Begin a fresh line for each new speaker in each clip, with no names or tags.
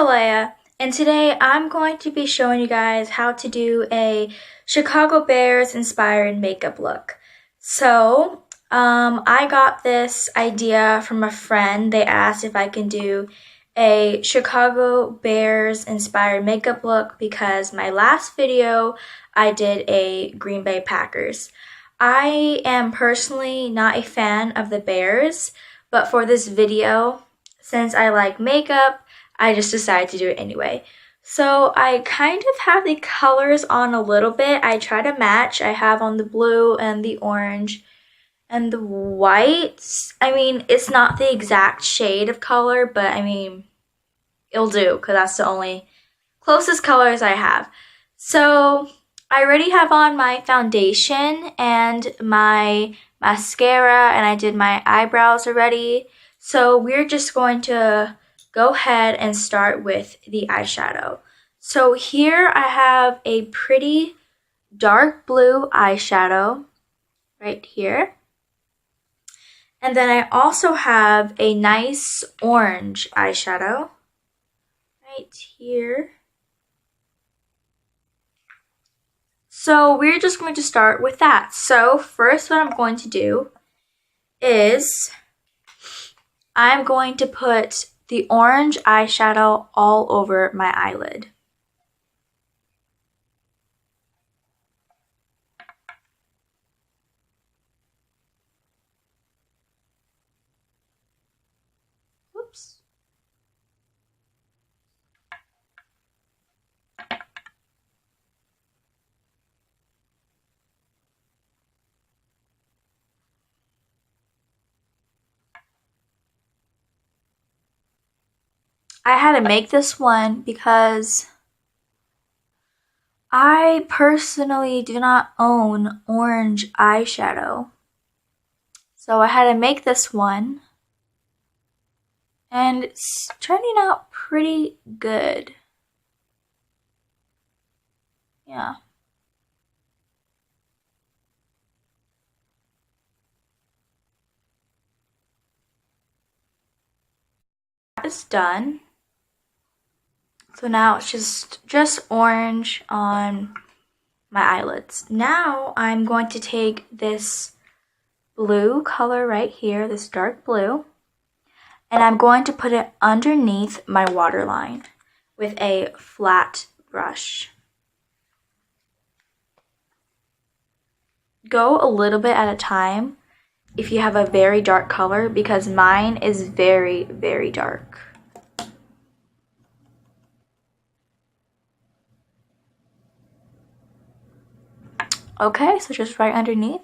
Kaleia, and today I'm going to be showing you guys how to do a Chicago Bears inspired makeup look. I got this idea from a friend. They asked if I can do a Chicago Bears inspired makeup look because my last video I did a Green Bay Packers. I am personally not a fan of the Bears, but for this video, since I like makeup, I just decided to do it anyway. So I kind of have the colors on a little bit. I try to match. I have on the blue and the orange and the white. I mean, it's not the exact shade of color, but I mean, it'll do because that's the only closest colors I have. So I already have on my foundation and my mascara, and I did my eyebrows already. So we're just going to go ahead and start with the eyeshadow. So here I have a pretty dark blue eyeshadow right here. And then I also have a nice orange eyeshadow right here. So we're just going to start with that. So first what I'm going to do is I'm going to put the orange eyeshadow all over my eyelid. Oops. I had to make this one because I personally do not own orange eyeshadow. So I had to make this one, and it's turning out pretty good. Yeah. It's done. So now it's just orange on my eyelids. Now I'm going to take this blue color right here, this dark blue, and I'm going to put it underneath my waterline with a flat brush. Go a little bit at a time if you have a very dark color, because mine is very, very dark. Okay, so just right underneath.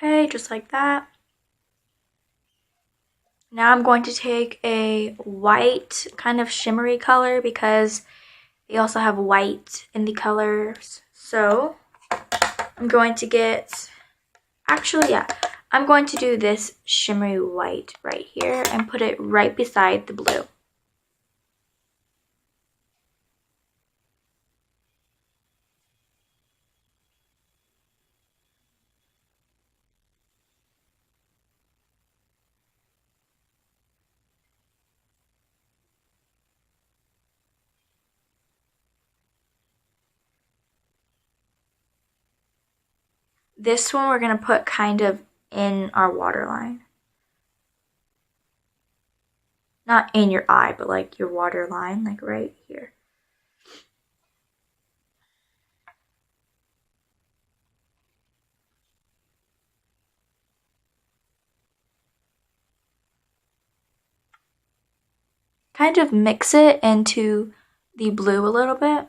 Okay, just like that. Now I'm going to take a white kind of shimmery color because they also have white in the colors. So I'm going to get, I'm going to do this shimmery white right here and put it right beside the blue. this one we're going to put kind of in our waterline. Not in your eye, but like your waterline, like right here. Kind of mix it into the blue a little bit.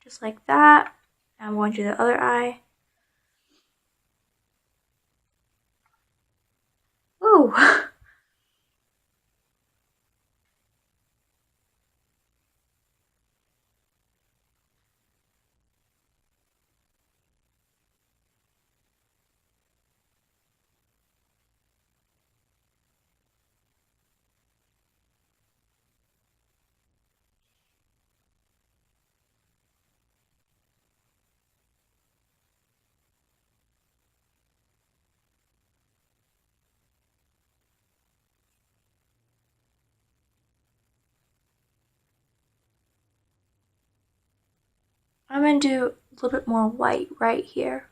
Just like that. Now I'm going to the other eye. Ooh. I'm going to do a little bit more white right here.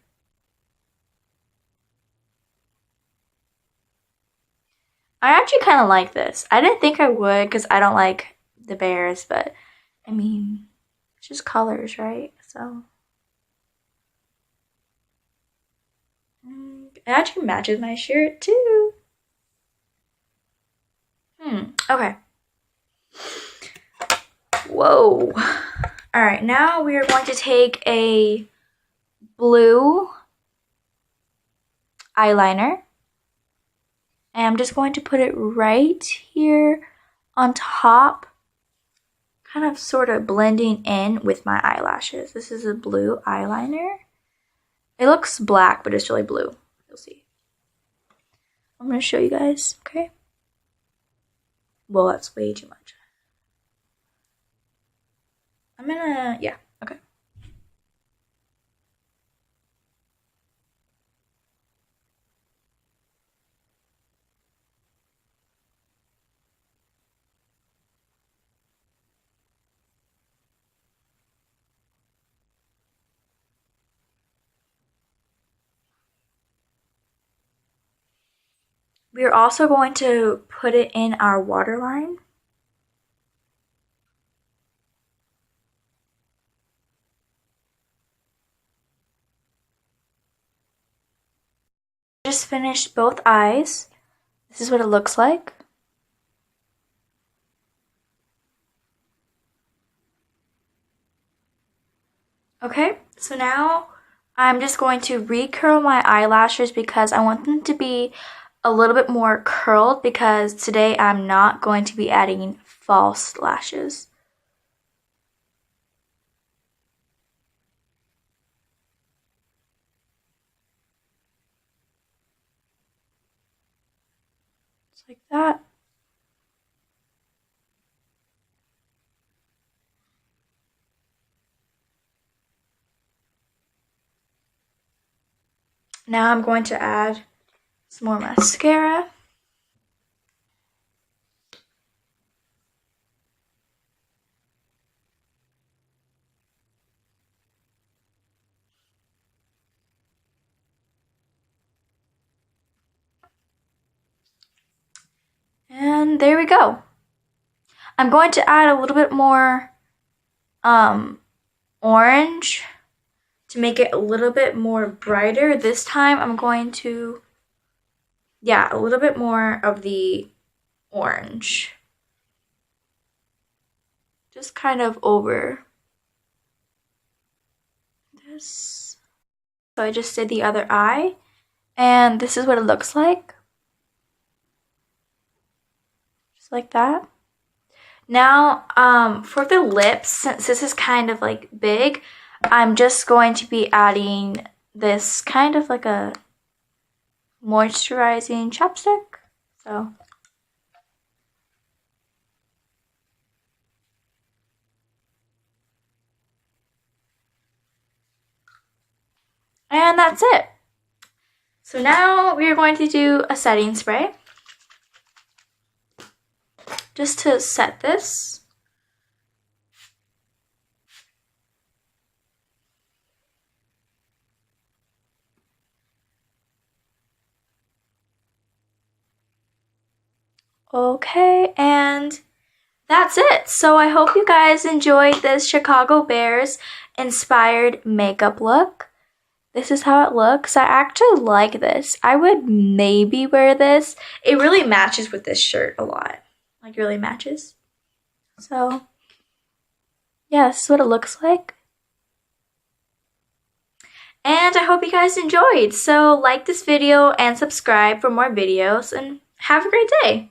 I actually kind of like this. I didn't think I would because I don't like the bears, but I mean, it's just colors, right? So it actually matches my shirt too. Okay. Whoa. All right, now we are going to take a blue eyeliner. And I'm just going to put it right here on top, kind of sort of blending in with my eyelashes. This is a blue eyeliner. It looks black, but it's really blue. You'll see. I'm going to show you guys, okay? Well, that's way too much. I'm gonna, yeah, okay. We are also going to put it in our waterline. Just finished both eyes. This is what it looks like. Okay, so now I'm just going to recurl my eyelashes because I want them to be a little bit more curled because today I'm not going to be adding false lashes. Just like that. Now I'm going to add some more mascara. And there we go. I'm going to add a little bit more orange to make it a little bit more brighter. This time I'm going to, yeah, a little bit more of the orange. Just kind of over this. So I just did the other eye, and this is what it looks like. Just like that. Now, for the lips, since this is kind of like big, I'm just going to be adding this kind of like a moisturizing chapstick. So, and that's it. So now we are going to do a setting spray. just to set this. Okay, and that's it. So I hope you guys enjoyed this Chicago Bears inspired makeup look. This is how it looks. I actually like this. I would maybe wear this. It really matches with this shirt a lot. Like, really matches. So, yeah, this is what it looks like. And I hope you guys enjoyed. So, like this video and subscribe for more videos. And have a great day.